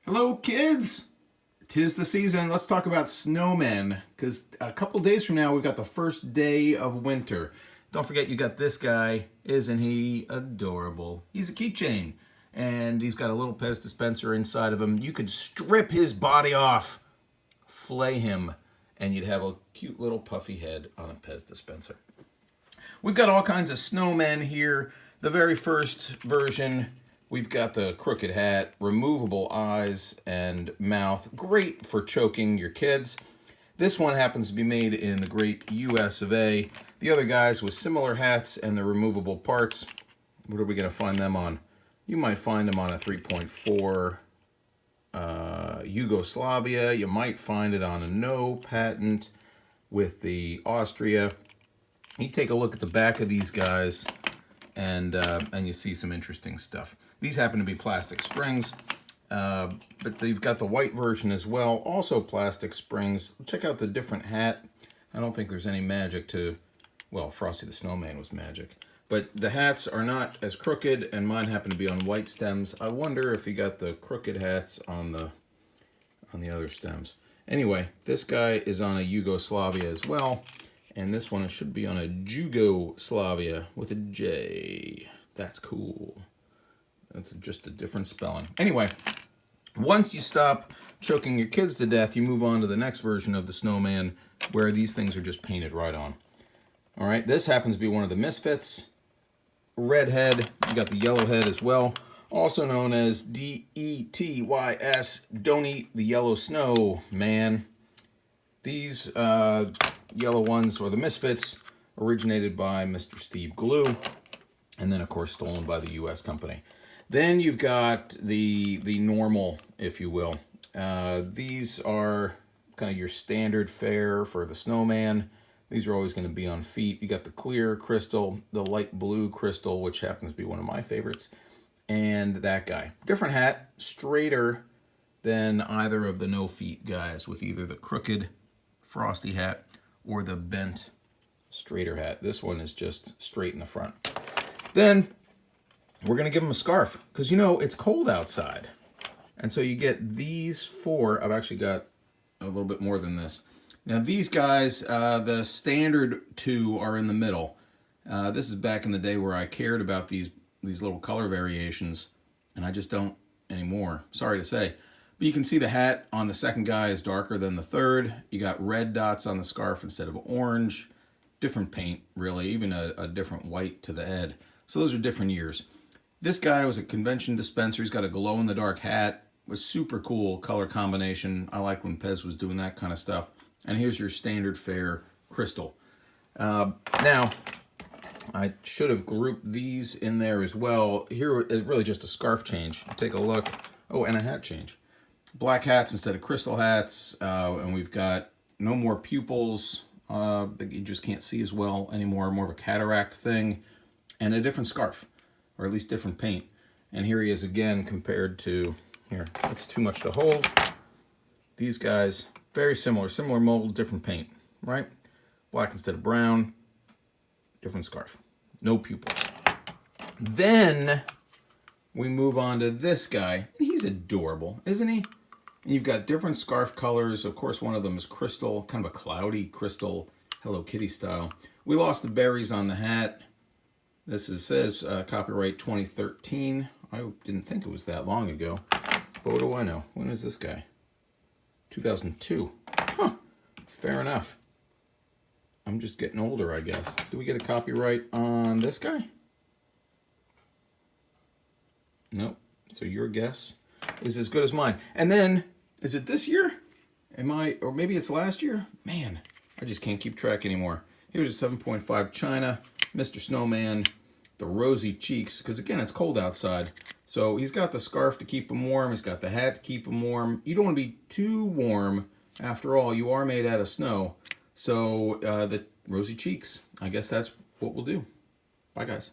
Hello, kids! 'Tis the season. Let's talk about snowmen, because a couple days from now we've got the first day of winter. Don't forget you got this guy. Isn't he adorable? He's a keychain, and he's got a little Pez dispenser inside of him. You could strip his body off, flay him, and you'd have a cute little puffy head on a Pez dispenser. We've got all kinds of snowmen here. The very first version, we've got the crooked hat, removable eyes and mouth. Great for choking your kids. This one happens to be made in the great US of A. The other guys with similar hats and the removable parts, what are we going to find them on? You might find them on a 3.4 Yugoslavia. You might find it on a no patent with the Austria. You take a look at the back of these guys, and you see some interesting stuff. These happen to be plastic springs, but they've got the white version as well, also plastic springs. Check out the different hat. I don't think there's any magic to, well, Frosty the Snowman was magic. But the hats are not as crooked, and mine happen to be on white stems. I wonder if you got the crooked hats on the other stems. Anyway, this guy is on a Yugoslavia as well. And this one should be on a Jugoslavia with a J. That's cool. That's just a different spelling. Anyway, once you stop choking your kids to death, you move on to the next version of the snowman where these things are just painted right on. All right, this happens to be one of the Misfits. Red head, you got the yellow head as well. Also known as DETYS, Don't Eat the Yellow Snow, man. These yellow ones, or the Misfits, originated by Mr. Steve Glue, and then of course stolen by the US company. Then you've got the normal, if you will. These are kind of your standard fare for the snowman. These are always going to be on feet. You got the clear crystal, the light blue crystal, which happens to be one of my favorites, and that guy. Different hat, straighter than either of the no feet guys, with either the crooked Frosty hat or the bent straighter hat. This one is just straight in the front. Then we're going to give him a scarf because, you know, it's cold outside. And so you get these four. I've actually got a little bit more than this. Now these guys, the standard two are in the middle. This is back in the day where I cared about these little color variations, and I just don't anymore. Sorry to say. But you can see the hat on the second guy is darker than the third. You got red dots on the scarf instead of orange. Different paint, really, even a different white to the head. So those are different years. This guy was a convention dispenser. He's got a glow-in-the-dark hat. It was super cool color combination. I like when Pez was doing that kind of stuff. And here's your standard fare crystal. Now, I should have grouped these in there as well. Here is really just a scarf change. Take a look. Oh, and a hat change. Black hats instead of crystal hats, and we've got no more pupils that you just can't see as well anymore, more of a cataract thing, and a different scarf, or at least different paint. And here he is again compared to, here, that's too much to hold. These guys, very similar mold, different paint, right? Black instead of brown, different scarf, no pupils. Then we move on to this guy. He's adorable, isn't he? And you've got different scarf colors. Of course, one of them is crystal, kind of a cloudy crystal, Hello Kitty style. We lost the berries on the hat. This says copyright 2013. I didn't think it was that long ago. But what do I know? When is this guy? 2002. Huh. Fair enough. I'm just getting older, I guess. Do we get a copyright on this guy? Nope. So your guess is as good as mine. And then, is it this year? Or maybe it's last year? Man, I just can't keep track anymore. Here's a 7.5 China, Mr. Snowman, the rosy cheeks, because again, it's cold outside. So he's got the scarf to keep him warm. He's got the hat to keep him warm. You don't want to be too warm. After all, you are made out of snow. So the rosy cheeks, I guess that's what we'll do. Bye, guys.